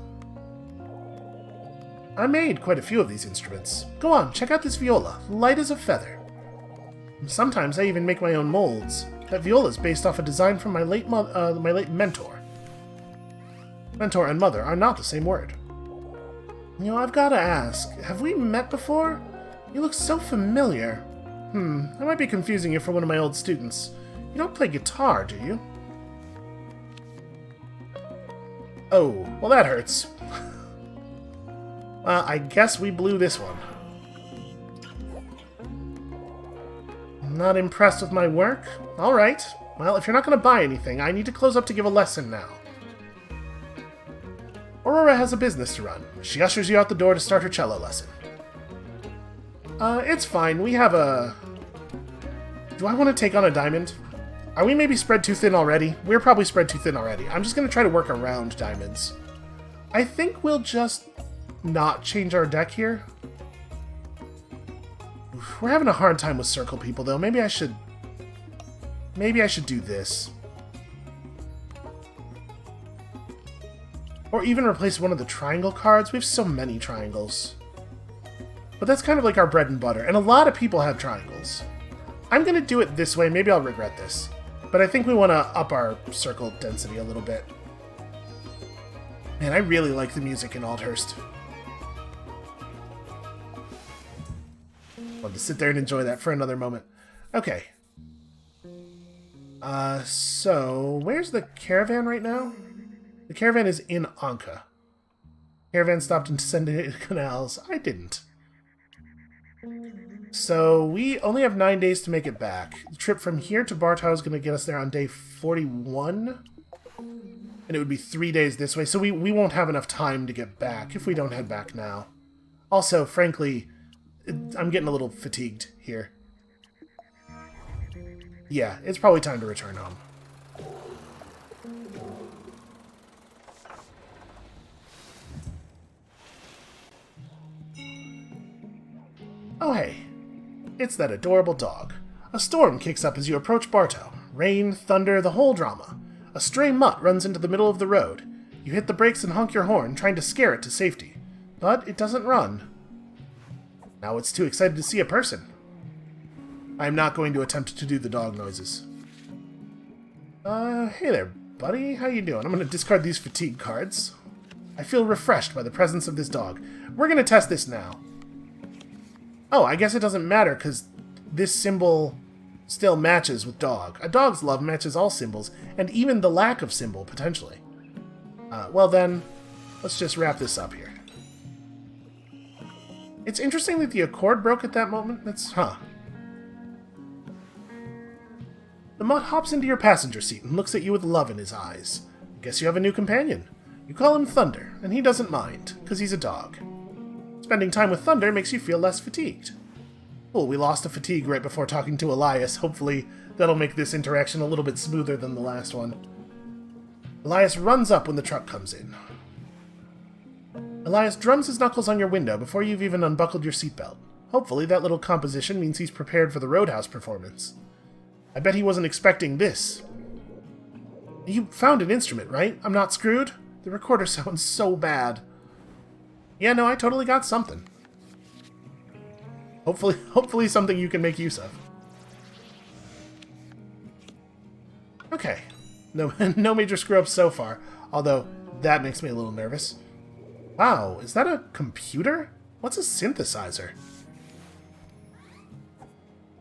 I made quite a few of these instruments. Go on, check out this viola. Light as a feather. Sometimes I even make my own molds. That viola is based off a design from my late mentor. Mentor and mother are not the same word. You know, I've got to ask, have we met before? You look so familiar. I might be confusing you for one of my old students. You don't play guitar, do you? Oh, well that hurts. Well, I guess we blew this one. Not impressed with my work? Alright. Well, if you're not going to buy anything, I need to close up to give a lesson now. Aurora has a business to run. She ushers you out the door to start her cello lesson. It's fine. We have a... Do I want to take on a diamond? Are we maybe spread too thin already? We're probably spread too thin already. I'm just going to try to work around diamonds. I think we'll just not change our deck here. We're having a hard time with circle people, though. Maybe I should do this. Or even replace one of the triangle cards. We have so many triangles. But that's kind of like our bread and butter. And a lot of people have triangles. I'm going to do it this way. Maybe I'll regret this. But I think we want to up our circle density a little bit. Man, I really like the music in Aldhurst. Love to sit there and enjoy that for another moment. Okay. So, where's the caravan right now? The caravan is in Anka. Caravan stopped in Descended Canals. I didn't. So, we only have 9 days to make it back. The trip from here to Bartow is going to get us there on day 41. And it would be 3 days this way, so we won't have enough time to get back if we don't head back now. Also, frankly, I'm getting a little fatigued here. Yeah, it's probably time to return home. Oh hey, it's that adorable dog. A storm kicks up as you approach Bartow. Rain, thunder, the whole drama. A stray mutt runs into the middle of the road. You hit the brakes and honk your horn, trying to scare it to safety. But it doesn't run. Now it's too excited to see a person. I am not going to attempt to do the dog noises. Hey there, buddy. How you doing? I'm going to discard these fatigue cards. I feel refreshed by the presence of this dog. We're going to test this now. Oh, I guess it doesn't matter, because this symbol still matches with dog. A dog's love matches all symbols, and even the lack of symbol, potentially. Well then, let's just wrap this up here. It's interesting that the accord broke at that moment. The mutt hops into your passenger seat and looks at you with love in his eyes. Guess you have a new companion. You call him Thunder, and he doesn't mind, because he's a dog. Spending time with Thunder makes you feel less fatigued. Well, we lost a fatigue right before talking to Elias. Hopefully, that'll make this interaction a little bit smoother than the last one. Elias runs up when the truck comes in. Elias drums his knuckles on your window before you've even unbuckled your seatbelt. Hopefully that little composition means he's prepared for the Roadhouse performance. I bet he wasn't expecting this. You found an instrument, right? I'm not screwed? The recorder sounds so bad. Yeah, no, I totally got something. Hopefully something you can make use of. Okay. No major screw-ups so far, although that makes me a little nervous. Wow, is that a computer? What's a synthesizer?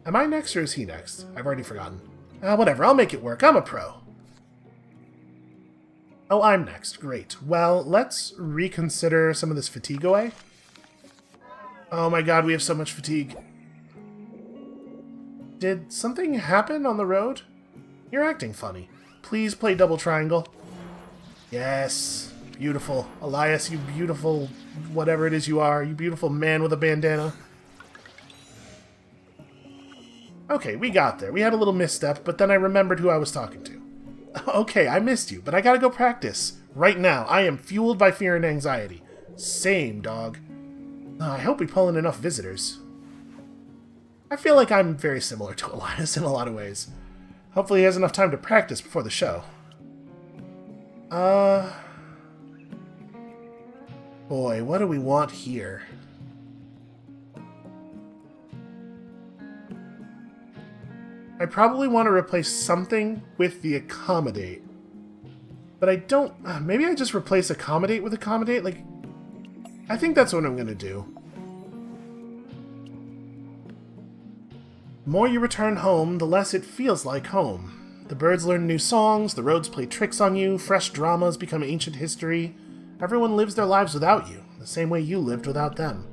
Am I next or is he next? I've already forgotten. Whatever, I'll make it work. I'm a pro. Oh, I'm next. Great. Well, let's reconsider some of this fatigue away. Oh my god, we have so much fatigue. Did something happen on the road? You're acting funny. Please play Double Triangle. Yes. Beautiful. Elias, you beautiful whatever it is you are. You beautiful man with a bandana. Okay, we got there. We had a little misstep, but then I remembered who I was talking to. Okay, I missed you, but I gotta go practice. Right now, I am fueled by fear and anxiety. Same, dog. I hope we pull in enough visitors. I feel like I'm very similar to Elias in a lot of ways. Hopefully he has enough time to practice before the show. Boy, what do we want here? I probably want to replace something with the accommodate. But I don't... maybe I just replace accommodate with accommodate? Like, I think that's what I'm going to do. The more you return home, the less it feels like home. The birds learn new songs, the roads play tricks on you, fresh dramas become ancient history. Everyone lives their lives without you, the same way you lived without them.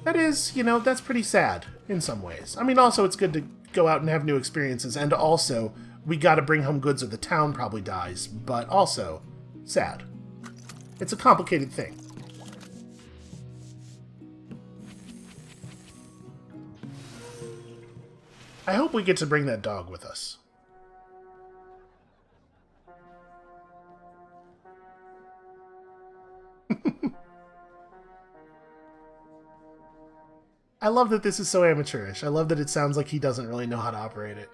That is, you know, that's pretty sad, in some ways. I mean, also, it's good to go out and have new experiences, and also, we gotta bring home goods or the town probably dies, but also, sad. It's a complicated thing. I hope we get to bring that dog with us. I love that this is so amateurish. I love that it sounds like he doesn't really know how to operate it.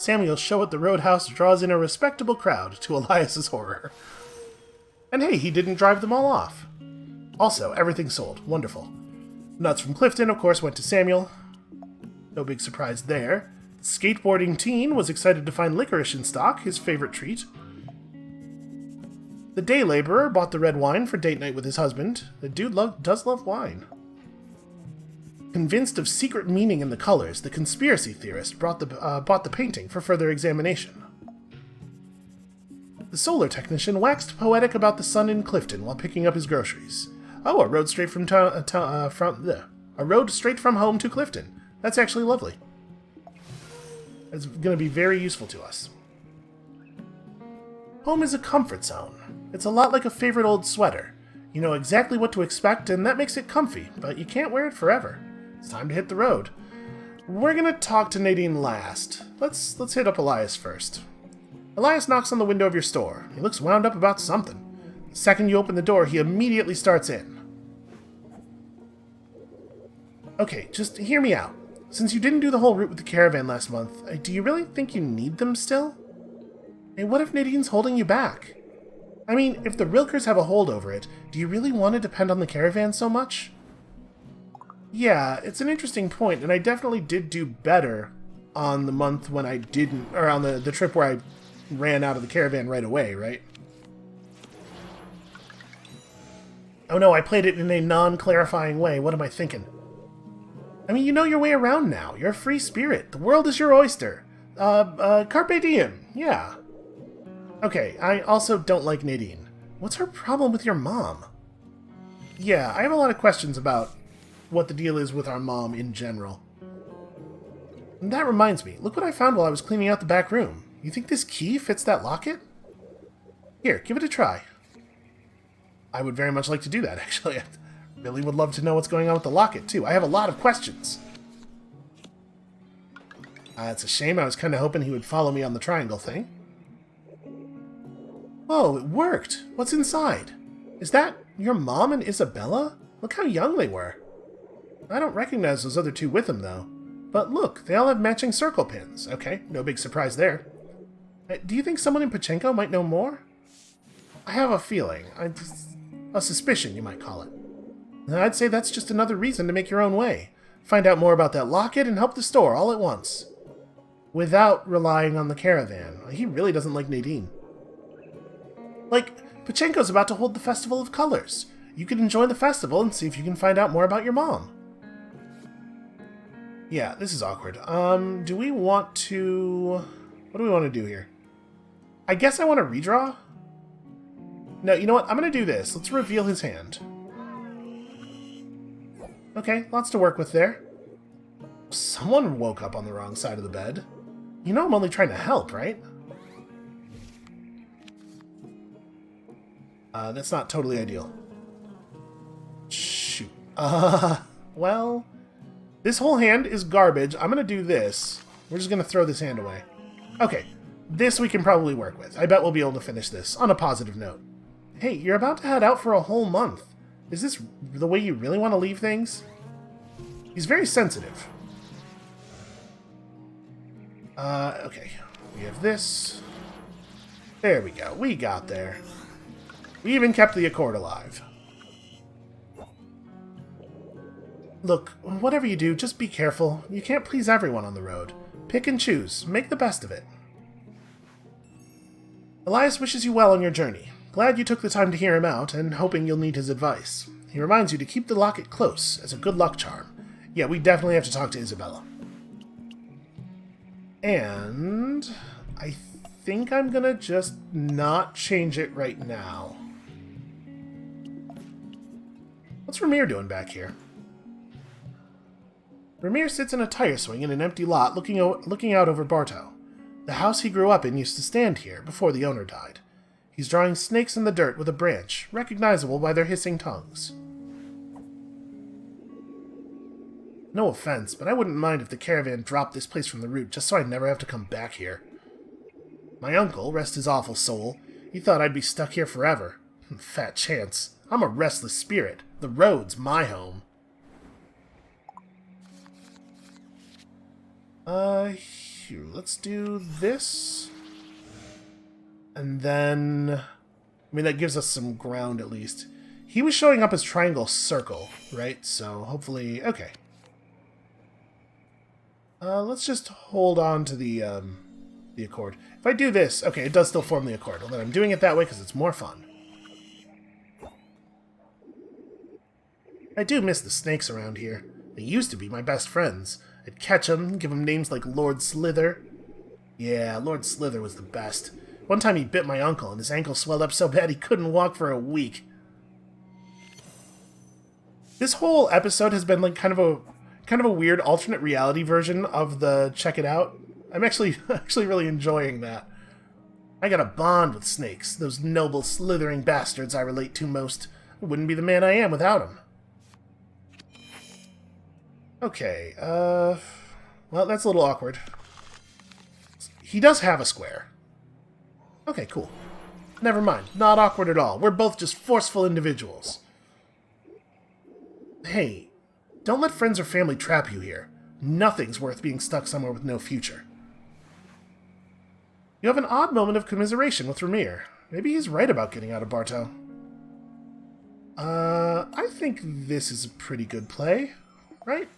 Samuel's show at the Roadhouse draws in a respectable crowd, to Elias's horror. And hey, he didn't drive them all off. Also, everything sold. Wonderful. Nuts from Clifton, of course, went to Samuel. No big surprise there. The skateboarding teen was excited to find licorice in stock, his favorite treat. The day laborer bought the red wine for date night with his husband. The dude does love wine. Convinced of secret meaning in the colors, the conspiracy theorist bought the painting for further examination. The solar technician waxed poetic about the sun in Clifton while picking up his groceries. Oh, a road straight from home to Clifton. That's actually lovely. It's going to be very useful to us. Home is a comfort zone. It's a lot like a favorite old sweater. You know exactly what to expect, and that makes it comfy, but you can't wear it forever. It's time to hit the road. We're gonna talk to Nadine last. Let's hit up Elias first. Elias knocks on the window of your store. He looks wound up about something. The second you open the door, he immediately starts in. Okay, just hear me out. Since you didn't do the whole route with the caravan last month, do you really think you need them still? Hey, what if Nadine's holding you back? I mean, if the Rilkers have a hold over it, do you really want to depend on the caravan so much? Yeah, it's an interesting point, and I definitely did do better on the month when I didn't, or on the trip where I ran out of the caravan right away, right? Oh no, I played it in a non-clarifying way. What am I thinking? I mean, you know your way around now. You're a free spirit. The world is your oyster. Carpe diem. Yeah. Okay, I also don't like Nadine. What's her problem with your mom? Yeah, I have a lot of questions about what the deal is with our mom in general. And that reminds me, look what I found while I was cleaning out the back room. You think this key fits that locket? Here, give it a try. I would very much like to do that, actually. I really would love to know what's going on with the locket, too. I have a lot of questions. It's a shame. I was kind of hoping he would follow me on the triangle thing. Oh, it worked. What's inside? Is that your mom and Isabella? Look how young they were. I don't recognize those other two with them, though. But look, they all have matching circle pins. Okay, no big surprise there. Do you think someone in Pachenko might know more? I have a feeling. A suspicion, you might call it. I'd say that's just another reason to make your own way. Find out more about that locket and help the store all at once. Without relying on the caravan. He really doesn't like Nadine. Like, Pachenko's about to hold the Festival of Colors. You could enjoy the festival and see if you can find out more about your mom. Yeah, this is awkward. Do we want to... What do we want to do here? I guess I want to redraw? No, you know what? I'm going to do this. Let's reveal his hand. Okay, lots to work with there. Someone woke up on the wrong side of the bed. You know I'm only trying to help, right? That's not totally ideal. Shoot. Well... This whole hand is garbage. I'm going to do this. We're just going to throw this hand away. Okay, this we can probably work with. I bet we'll be able to finish this on a positive note. Hey, you're about to head out for a whole month. Is this the way you really want to leave things? He's very sensitive. Okay. We have this. There we go. We got there. We even kept the Accord alive. Look, whatever you do, just be careful. You can't please everyone on the road. Pick and choose. Make the best of it. Elias wishes you well on your journey. Glad you took the time to hear him out, and hoping you'll need his advice. He reminds you to keep the locket close, as a good luck charm. Yeah, we definitely have to talk to Isabella. And... I think I'm gonna just not change it right now. What's Ramir doing back here? Ramir sits in a tire swing in an empty lot looking out over Bartow. The house he grew up in used to stand here before the owner died. He's drawing snakes in the dirt with a branch, recognizable by their hissing tongues. No offense, but I wouldn't mind if the caravan dropped this place from the route just so I never have to come back here. My uncle, rest his awful soul, he thought I'd be stuck here forever. Fat chance. I'm a restless spirit. The road's my home. Here, let's do this. And then... I mean, that gives us some ground, at least. He was showing up as triangle circle, right? So, hopefully... Okay. Let's just hold on to the Accord. If I do this... Okay, it does still form the Accord. Well, then I'm doing it that way because it's more fun. I do miss the snakes around here. They used to be my best friends. I'd catch them, give them names like Lord Slither. Yeah, Lord Slither was the best. One time he bit my uncle, and his ankle swelled up so bad he couldn't walk for a week. This whole episode has been like kind of a weird alternate reality version of the Check It Out. I'm actually really enjoying that. I got a bond with snakes, those noble slithering bastards I relate to most. I wouldn't be the man I am without them. Okay, well, that's a little awkward. He does have a square. Okay, cool. Never mind. Not awkward at all. We're both just forceful individuals. Hey, don't let friends or family trap you here. Nothing's worth being stuck somewhere with no future. You have an odd moment of commiseration with Ramir. Maybe he's right about getting out of Bartow. I think this is a pretty good play, right?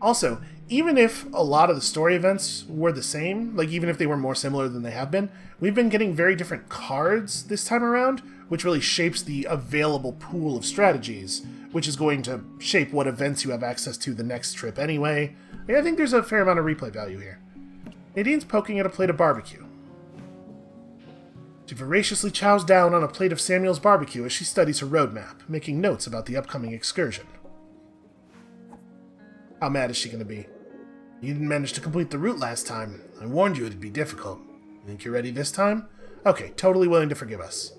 Also, even if a lot of the story events were the same, like even if they were more similar than they have been, we've been getting very different cards this time around, which really shapes the available pool of strategies, which is going to shape what events you have access to the next trip anyway. I think there's a fair amount of replay value here. Nadine's poking at a plate of barbecue. She voraciously chows down on a plate of Samuel's barbecue as she studies her roadmap, making notes about the upcoming excursion. How mad is she going to be? You didn't manage to complete the route last time. I warned you it'd be difficult. Think you're ready this time? Okay, totally willing to forgive us.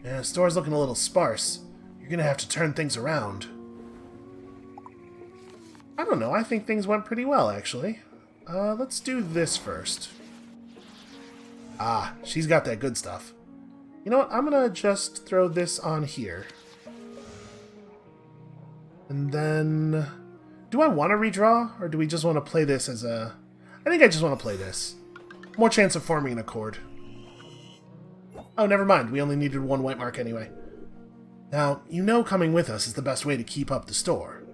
Yeah, the store's looking a little sparse. You're going to have to turn things around. I don't know, I think things went pretty well, actually. Let's do this first. Ah, she's got that good stuff. You know what, I'm gonna just throw this on here. And then... do I want to redraw, or do we just want to play this as a... I think I just want to play this. More chance of forming an accord. Oh, never mind, we only needed one white mark anyway. Now, you know coming with us is the best way to keep up the store.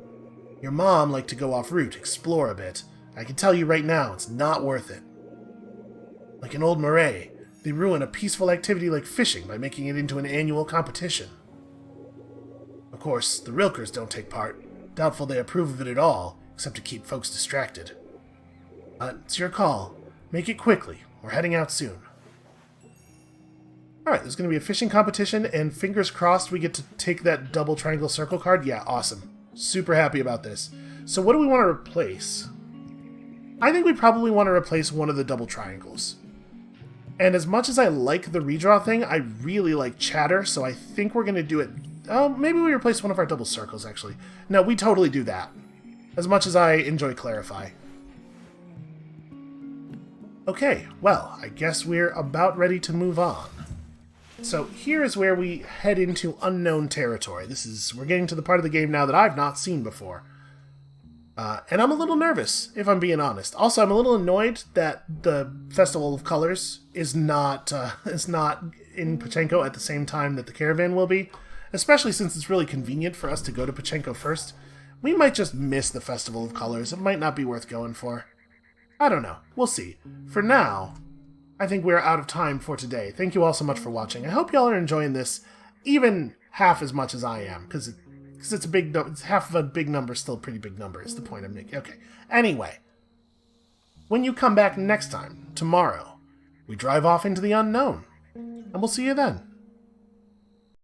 Your mom liked to go off-route, explore a bit. I can tell you right now, it's not worth it. Like in Old Marais, they ruin a peaceful activity like fishing by making it into an annual competition. Of course, the Rilkers don't take part. Doubtful they approve of it at all, except to keep folks distracted. It's your call. Make it quickly. We're heading out soon. Alright, there's going to be a fishing competition, and fingers crossed we get to take that double triangle circle card. Yeah, awesome. Super happy about this. So what do we want to replace? I think we probably want to replace one of the double triangles. And as much as I like the redraw thing, I really like chatter, so I think we're going to do it... oh, maybe we replace one of our double circles, actually. No, we totally do that. As much as I enjoy clarify. Okay, well, I guess we're about ready to move on. So here is where we head into unknown territory. We're getting to the part of the game now that I've not seen before. And I'm a little nervous, if I'm being honest. Also, I'm a little annoyed that the Festival of Colors is not in Pachenko at the same time that the caravan will be. Especially since it's really convenient for us to go to Pachenko first. We might just miss the Festival of Colors. It might not be worth going for. I don't know. We'll see. For now, I think we're out of time for today. Thank you all so much for watching. I hope y'all are enjoying this even half as much as I am, because it's a big number. It's half of a big number, still a pretty big number, is the point I'm making. Okay. Anyway, when you come back next time, tomorrow, we drive off into the unknown. And we'll see you then.